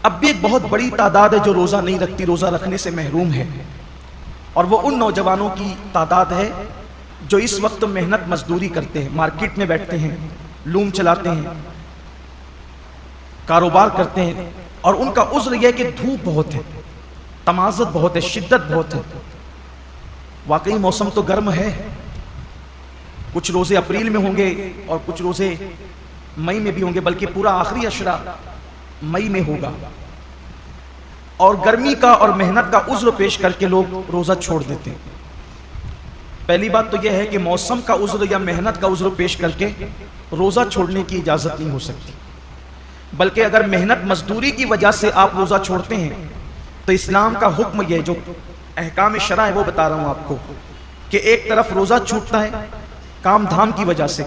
اب بھی ایک بہت بڑی تعداد ہے جو روزہ نہیں رکھتی، روزہ رکھنے سے محروم ہے، اور وہ ان نوجوانوں کی تعداد ہے جو اس وقت محنت مزدوری کرتے ہیں، مارکیٹ میں بیٹھتے ہیں، لوم چلاتے ہیں، کاروبار کرتے ہیں، اور ان کا عذر یہ ہے کہ دھوپ بہت ہے، تمازت بہت ہے، شدت بہت ہے۔ واقعی موسم تو گرم ہے، کچھ روزے اپریل میں ہوں گے اور کچھ روزے مئی میں بھی ہوں گے، بلکہ پورا آخری عشرہ مئی میں ہوگا، اور گرمی کا اور محنت کا عذر پیش کر کے لوگ روزہ چھوڑ دیتے ہیں۔ پہلی بات تو یہ ہے کہ موسم کا عذر یا محنت کا عذر پیش کر کے روزہ چھوڑنے کی اجازت نہیں ہو سکتی، بلکہ اگر محنت مزدوری کی وجہ سے آپ روزہ چھوڑتے ہیں تو اسلام کا حکم یہ جو احکام شرع ہے وہ بتا رہا ہوں آپ کو، کہ ایک طرف روزہ چھوٹتا ہے کام دھام کی وجہ سے،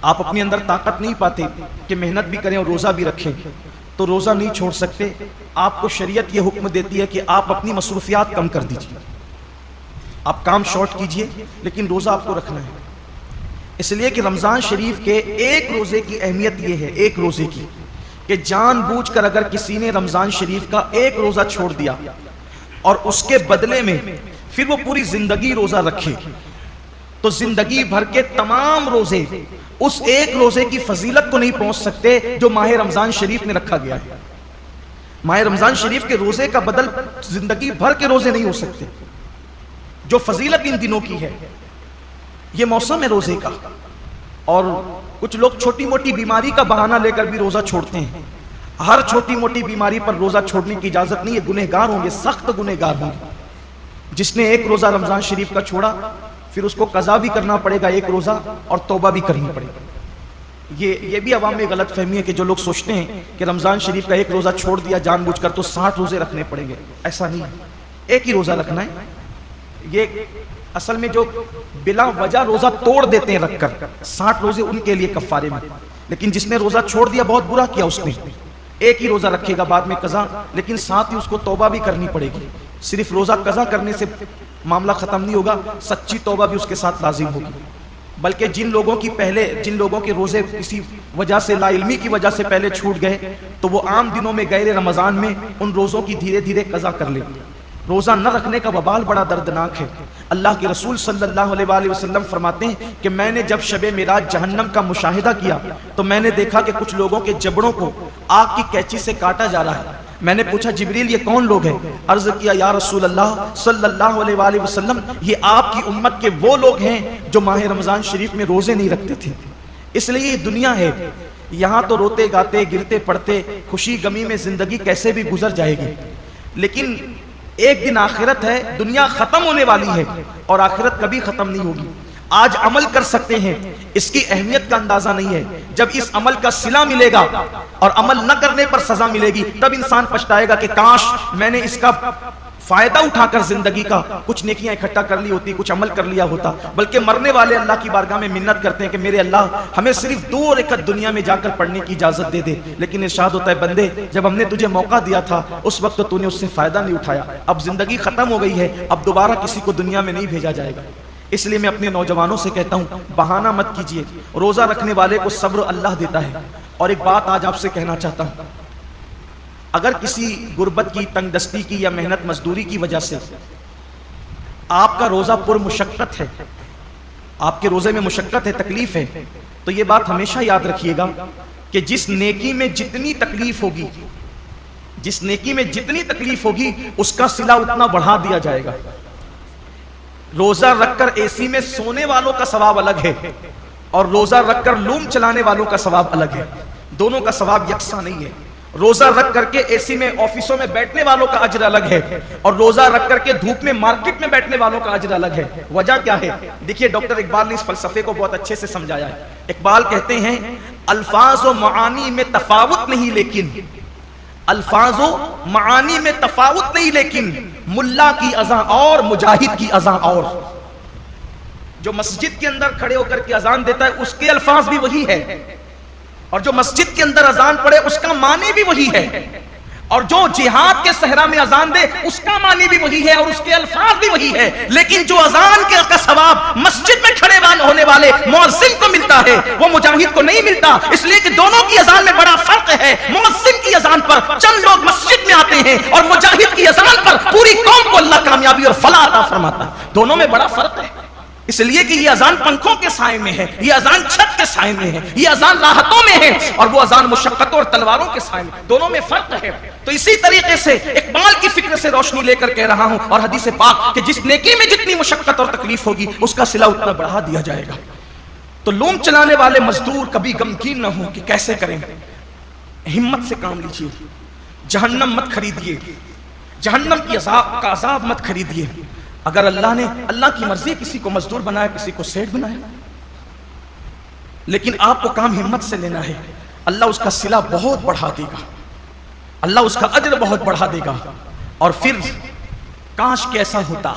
آپ اپنے اندر طاقت نہیں پاتے کہ محنت بھی کریں اور روزہ بھی رکھیں، تو روزہ نہیں چھوڑ سکتے۔ آپ کو شریعت یہ حکم دیتی ہے کہ آپ اپنی مصروفیات کم کر دیجیے، آپ کام شارٹ کیجئے، لیکن روزہ آپ کو رکھنا ہے۔ اس لیے کہ رمضان شریف کے ایک روزے کی اہمیت یہ ہے، ایک روزے کی، کہ جان بوجھ کر اگر کسی نے رمضان شریف کا ایک روزہ چھوڑ دیا اور اس کے بدلے میں پھر وہ پوری زندگی روزہ رکھے، تو زندگی بھر کے تمام روزے اس ایک روزے کی فضیلت کو نہیں پہنچ سکتے جو ماہ رمضان شریف میں رکھا گیا ہے۔ ماہ رمضان شریف کے روزے کا بدل زندگی بھر کے روزے نہیں ہو سکتے، جو فضیلت ان دنوں کی ہے۔ یہ موسم ہے روزے کا، اور کچھ لوگ چھوٹی موٹی بیماری کا بہانہ لے کر بھی روزہ چھوڑتے ہیں۔ ہر چھوٹی موٹی بیماری پر روزہ چھوڑنے کی اجازت نہیں ہے، گنہگار ہوں گے، سخت گنہگار ہوں گے۔ جس نے ایک روزہ رمضان شریف کا چھوڑا پھر اس کو قضا بھی کرنا پڑے گا ایک روزہ، اور توبہ بھی کرنی پڑے گا۔ یہ بھی عوام میں غلط فہمی ہے کہ جو لوگ سوچتے ہیں کہ رمضان شریف کا ایک روزہ چھوڑ دیا جان بوجھ کر تو 60 روزے رکھنے پڑیں گے، ایسا نہیں ہے، ایک ہی روزہ رکھنا ہے۔ یہ اصل میں جو بلا وجہ روزہ توڑ دیتے ہیں رکھ کر، 60 روزے ان کے لیے کفارے میں، لیکن جس نے روزہ چھوڑ دیا بہت برا کیا اس نے، ایک ہی روزہ رکھے گا بعد میں قضا، لیکن ساتھ ہی اس کو توبہ بھی کرنی پڑے گی۔ صرف روزہ قضا کرنے سے معاملہ ختم نہیں ہوگا، سچی توبہ بھی اس کے ساتھ لازم ہوگی۔ بلکہ جن لوگوں کے روزے کسی وجہ سے، لا علمی کی وجہ سے پہلے چھوٹ گئے، تو وہ عام دنوں میں غیر رمضان میں ان روزوں کی دھیرے دھیرے قضا کر لیں۔ روزہ نہ رکھنے کا وبال بڑا دردناک ہے۔ اللہ کے رسول صلی اللہ علیہ وآلہ وسلم فرماتے ہیں کہ میں نے جب شب معراج جہنم کا مشاہدہ کیا تو میں نے دیکھا کہ کچھ لوگوں کے جبڑوں کو آگ کی کینچی سے کاٹا جا رہا ہے۔ میں نے پوچھا جبریل یہ کون لوگ ہیں؟ عرض کیا یا رسول اللہ صلی اللہ علیہ وآلہ وسلم یہ آپ کی امت کے وہ لوگ ہیں جو ماہ رمضان شریف میں روزے نہیں رکھتے تھے۔ اس لیے یہ دنیا ہے، یہاں تو روتے گاتے گرتے پڑتے خوشی غمی میں زندگی کیسے بھی گزر جائے گی، لیکن ایک دن آخرت ہے، دنیا ختم ہونے والی ہے اور آخرت کبھی ختم نہیں ہوگی۔ آج عمل کر سکتے ہیں، اس کی اہمیت کا اندازہ نہیں ہے، جب اس عمل کا صلہ ملے گا اور عمل نہ کرنے پر سزا ملے گی تب انسان پچھتائے گا کہ کاش میں نے اس کا فائدہ اٹھا کر زندگی کا کچھ نیکیاں اکٹھا کر لی ہوتی، کچھ عمل کر لیا ہوتا۔ بلکہ مرنے والے اللہ کی بارگاہ میں منت کرتے ہیں کہ میرے اللہ ہمیں صرف 2 رکعت دنیا میں جا کر پڑھنے کی اجازت دے دے، لیکن ارشاد ہوتا ہے بندے جب ہم نے تجھے موقع دیا تھا اس وقت تو نے اس سے فائدہ نہیں اٹھایا، اب زندگی ختم ہو گئی ہے، اب دوبارہ کسی کو دنیا میں نہیں بھیجا جائے گا۔ اس لیے میں اپنے نوجوانوں سے کہتا ہوں بہانہ مت کیجیے، روزہ رکھنے والے کو صبر اللہ دیتا ہے۔ اور ایک بات آج آپ سے کہنا چاہتا ہوں، اگر کسی غربت کی، تنگ دستی کی یا محنت مزدوری کی وجہ سے آپ کا روزہ پر مشقت ہے، آپ کے روزے میں مشقت ہے، تکلیف ہے، تو یہ بات ہمیشہ یاد رکھیے گا کہ جس نیکی میں جتنی تکلیف ہوگی، جس نیکی میں جتنی تکلیف ہوگی اس کا صلہ اتنا بڑھا دیا جائے گا۔ روزہ رکھ کر اے سی میں سونے والوں کا ثواب الگ ہے اور روزہ رکھ کر لوم چلانے والوں کا ثواب الگ ہے، دونوں کا ثواب یکساں نہیں ہے۔ روزہ رکھ کر کے اے سی میں آفسوں میں بیٹھنے والوں کا اجر الگ ہے اور روزہ رکھ کر کے دھوپ میں مارکیٹ میں بیٹھنے والوں کا اجر الگ ہے۔ وجہ کیا ہے؟ دیکھیے ڈاکٹر اقبال نے اس فلسفے کو بہت اچھے سے سمجھایا ہے۔ اقبال کہتے ہیں الفاظ و معانی میں تفاوت نہیں لیکن، الفاظ و معانی میں تفاوت نہیں لیکن ملا کی اذان اور مجاہد کی اذان اور۔ جو مسجد کے اندر کھڑے ہو کر کے اذان دیتا ہے اس کے الفاظ بھی وہی ہے، اور جو مسجد کے اندر اذان پڑے اس کا معنی بھی وہی ہے، اور جو جہاد کے صحرا میں اذان دے اس کا معنی بھی وہی ہے اور اس کے الفاظ بھی وہی ہے، لیکن جو اذان کا ثواب مسجد میں کھڑے ہونے والے مؤذن کو ملتا ہے وہ مجاہد کو نہیں ملتا، اس لیے کہ دونوں کی اذان میں بڑا فرق ہے۔ مؤذن کی اذان پر چند لوگ مسجد میں آتے ہیں اور مجاہد کی اذان پر پوری قوم کو اللہ کامیابی اور فلاح عطا فرماتا ہے، دونوں میں بڑا فرق ہے۔ اس لیے کہ یہ اذان پنکھوں کے سائے میں ہے، یہ اذان چھت کے سائے میں ہے، یہ اذان راحتوں میں ہے، اور وہ اذان مشقتوں اور تلواروں کے سائے میں، دونوں میں فرق ہے۔ تو اسی طریقے سے اقبال کی فکر سے روشنی لے کر کہہ رہا ہوں، اور حدیث پاک کہ جس نیکی میں جتنی مشقت اور تکلیف ہوگی اس کا صلہ اتنا بڑھا دیا جائے گا۔ تو لوم چلانے والے مزدور کبھی غمگین نہ ہوں کہ کیسے کریں، ہمت سے کام لیجیے، جہنم مت خریدیے، جہنم کی کا عذاب مت خریدیے۔ اگر اللہ کی مرضی کسی کو مزدور بنایا، کسی کو سیٹ بنایا، لیکن آپ کو کام ہمت سے لینا ہے، اللہ اس کا صلہ بہت بڑھا دے گا، اللہ اس کا اجر بہت بڑھا دے گا۔ اور پھر کاش کہ ایسا ہوتا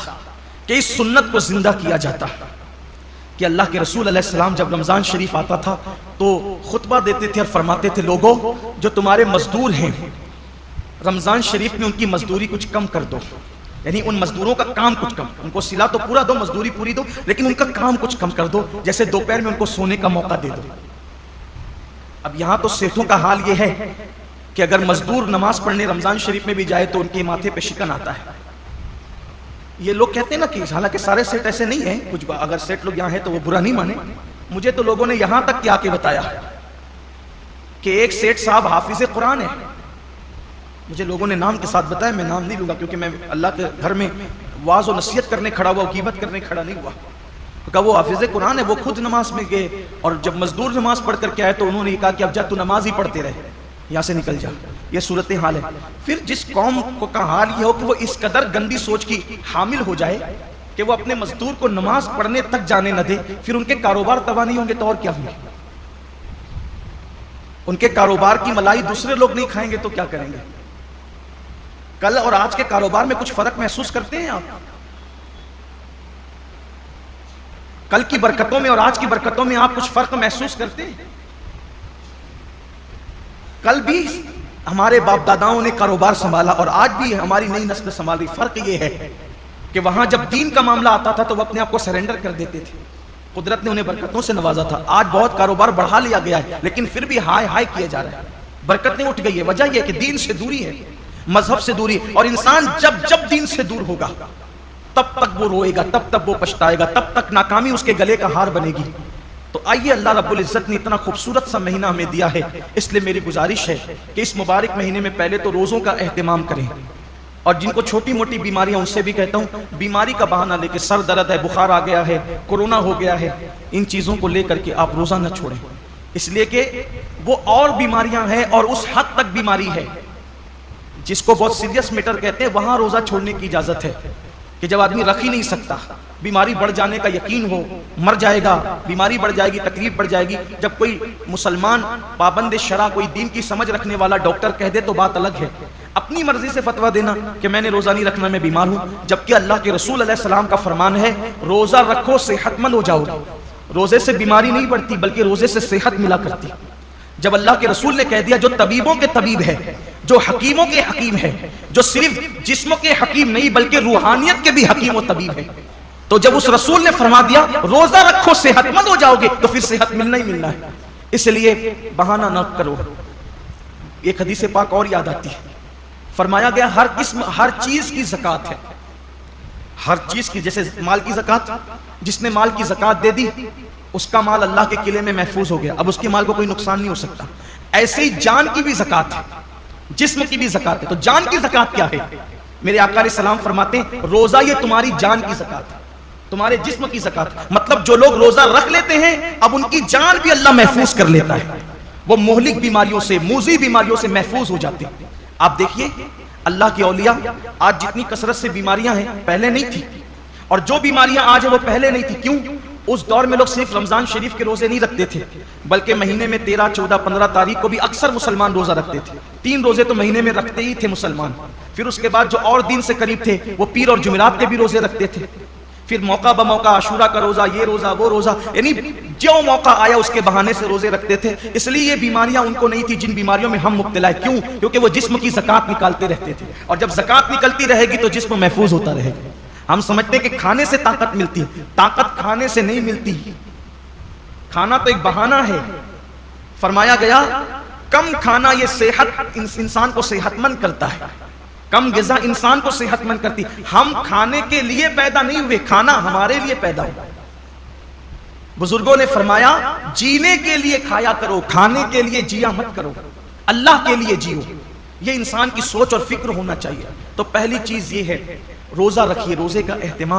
کہ اس سنت کو زندہ کیا جاتا کہ اللہ کے رسول علیہ السلام جب رمضان شریف آتا تھا تو خطبہ دیتے تھے اور فرماتے تھے، لوگوں جو تمہارے مزدور ہیں رمضان شریف میں ان کی مزدوری کچھ کم کر دو، یعنی ان مزدوروں کا کام کچھ کم، ان کو صلہ تو پورا دو، مزدوری پوری دو، لیکن ان کا کام کچھ کم کر دو، جیسے دوپہر میں ان کو سونے کا موقع دے دو۔ اب یہاں تو سیٹھوں کا حال یہ ہے کہ اگر مزدور نماز پڑھنے رمضان شریف میں بھی جائے تو ان کے ماتھے پہ شکن آتا ہے۔ یہ لوگ کہتے ہیں نا کہ حالانکہ سارے سیٹ ایسے نہیں ہیں، کچھ اگر سیٹ لوگ یہاں ہیں تو وہ برا نہیں مانے، مجھے تو لوگوں نے یہاں تک کیا کے بتایا کہ ایک سیٹ صاحب حافظ قرآن ہے، مجھے لوگوں نے نام کے ساتھ بتایا، میں نام نہیں لوں گا کیونکہ میں اللہ کے گھر میں واعظ و نصیحت کرنے کھڑا ہوا، غیبت کرنے کھڑا نہیں ہوا۔ کہا وہ حافظ قرآن ہے، وہ خود نماز میں گئے اور جب مزدور نماز پڑھ کر کے آئے تو انہوں نے کہا کہ اب جا تو نماز ہی پڑھتے رہے، یہاں سے نکل جا۔ یہ صورتحال ہے۔ پھر جس قوم کا حال یہ ہو کہ وہ اس قدر گندی سوچ کی حامل ہو جائے کہ وہ اپنے مزدور کو نماز پڑھنے تک جانے نہ دے، پھر ان کے کاروبار تباہ نہیں ہوں گے تو اور کیا ہوں گے؟ ان کے کاروبار کی ملائی دوسرے لوگ نہیں کھائیں گے تو کیا کریں گے؟ کل اور آج کے کاروبار میں کچھ فرق محسوس کرتے ہیں آپ؟ کل کی برکتوں میں اور آج کی برکتوں میں آپ کچھ فرق محسوس کرتے ہیں؟ کل بھی ہمارے باپ داداؤں نے کاروبار سنبھالا اور آج بھی ہماری نئی نسل سنبھال رہی۔ فرق یہ ہے کہ وہاں جب دین کا معاملہ آتا تھا تو وہ اپنے آپ کو سرنڈر کر دیتے تھے، قدرت نے انہیں برکتوں سے نوازا تھا۔ آج بہت کاروبار بڑھا لیا گیا ہے لیکن پھر بھی ہائے ہائے کیا جا رہا ہے، برکتیں اٹھ گئی ہے۔ وجہ یہ ہے کہ دین سے دوری ہے، مذہب سے دوری، اور انسان جب دین سے دور ہوگا تب تک وہ روئے گا، تب تک وہ پچھتائے گا، تب تک ناکامی اس کے گلے کا ہار بنے گی۔ تو آئیے، اللہ رب العزت نے اتنا خوبصورت سا مہینہ ہمیں دیا ہے، اس لیے میری گزارش ہے کہ اس مبارک مہینے میں پہلے تو روزوں کا اہتمام کریں، اور جن کو چھوٹی موٹی بیماریاں ان سے بھی کہتا ہوں بیماری کا بہانہ لے کے، سر درد ہے، بخار آ گیا ہے، کورونا ہو گیا ہے، ان چیزوں کو لے کر کے آپ روزہ نہ چھوڑیں، اس لیے کہ وہ اور بیماریاں ہیں اور اس حد تک بیماری ہے جس کو بہت سیریس میٹر کہتے ہیں، وہاں روزہ چھوڑنے کی اجازت ہے کہ جب آدمی رکھ ہی نہیں سکتا، بیماری بڑھ جانے کا یقین ہو، مر جائے گا، بیماری بڑھ جائے گی، تکلیف بڑھ جائے گی۔ جب کوئی مسلمان پابند شرع، کوئی دین کی سمجھ رکھنے والا ڈاکٹر کہہ دے تو بات الگ ہے، اپنی مرضی سے فتویٰ دینا کہ میں نے روزہ نہیں رکھنا، میں بیمار ہوں، جبکہ اللہ کے رسول علیہ السلام کا فرمان ہے روزہ رکھو صحت مند ہو جاؤ گے۔ روزے سے بیماری نہیں بڑھتی بلکہ روزے سے صحت ملا کرتی۔ جب اللہ کے رسول نے کہہ دیا جو طبیبوں کے طبیب ہے، جو حکیموں کے حکیم ہے، جو صرف جسم کے حکیم نہیں بلکہ روحانیت کے بھی حکیم و طبیب ہے، تو جب اس رسول نے فرما دیا روزہ رکھو صحت مند ہو جاؤ گے تو پھر صحت ملنا ہی ملنا ہے۔ اس لیے بہانہ نہ کرو۔ ایک حدیث پاک اور یاد آتی ہے، فرمایا گیا ہر چیز کی زکوٰۃ ہے، ہر چیز کی، جیسے مال کی زکوٰۃ، جس نے مال کی زکوٰۃ دے دی اس کا مال اللہ کے قلعے میں محفوظ ہو گیا، اب اس کے مال کو کوئی نقصان نہیں ہو سکتا۔ ایسے ہی جان کی بھی زکوٰۃ ہے، جسم کی بھی زکوٰۃ ہے۔ تو جان کی زکوٰۃ کیا ہے؟ میرے آقا علیہ السلام فرماتے ہیں روزہ یہ تمہاری جان کی زکوٰۃ ہے، تمہارے جسم کی زکوٰۃ۔ مطلب جو لوگ روزہ رکھ لیتے ہیں اب ان کی جان بھی اللہ محفوظ کر لیتا ہے، وہ مہلک بیماریوں سے، موذی بیماریوں سے محفوظ ہو جاتے ہیں۔ آپ دیکھیے اللہ کے اولیاء، آج جتنی کثرت سے بیماریاں ہیں پہلے نہیں تھی، اور جو بیماریاں آج ہیں وہ پہلے نہیں تھی۔ کیوں؟ اس دور میں لوگ صرف رمضان شریف کے روزے نہیں رکھتے تھے بلکہ مہینے میں 13، 14، 15 تاریخ کو بھی اکثر مسلمان روزہ رکھتے تھے۔ 3 روزے تو مہینے میں رکھتے ہی تھے مسلمان۔ پھر اس کے بعد جو اور دن سے قریب تھے وہ پیر اور جمعرات کے بھی روزے رکھتے تھے۔ پھر موقع بموقع عاشورہ کا روزہ، یہ روزہ وہ روزہ، یعنی جو موقع آیا اس کے بہانے سے روزے رکھتے تھے. اس لیے یہ بیماریاں ان کو نہیں تھی جن بیماریوں میں ہم مبتلا ہیں. کیوں؟ کیونکہ وہ جسم کی زکات نکالتے رہتے تھے، اور جب زکات نکلتی رہے گی تو جسم محفوظ ہوتا رہے گا. ہم سمجھتے ہیں کہ کھانے سے طاقت ملتی ہے، طاقت کھانے سے نہیں ملتی. کھانا تو ایک بہانہ ہے. فرمایا گیا کم کھانا یہ صحت انسان کو صحت مند کرتا ہے، کم غذا انسان کو صحت مند کرتی. ہم کھانے کے لیے پیدا نہیں ہوئے، کھانا ہمارے لیے پیدا ہوا. بزرگوں نے فرمایا جینے کے لیے کھایا کرو، کھانے کے لیے جیا مت کرو، اللہ کے لیے جیو. یہ انسان کی سوچ اور فکر ہونا چاہیے. تو پہلی چیز یہ ہے روزہ رکھیے، روزے کا اہتمام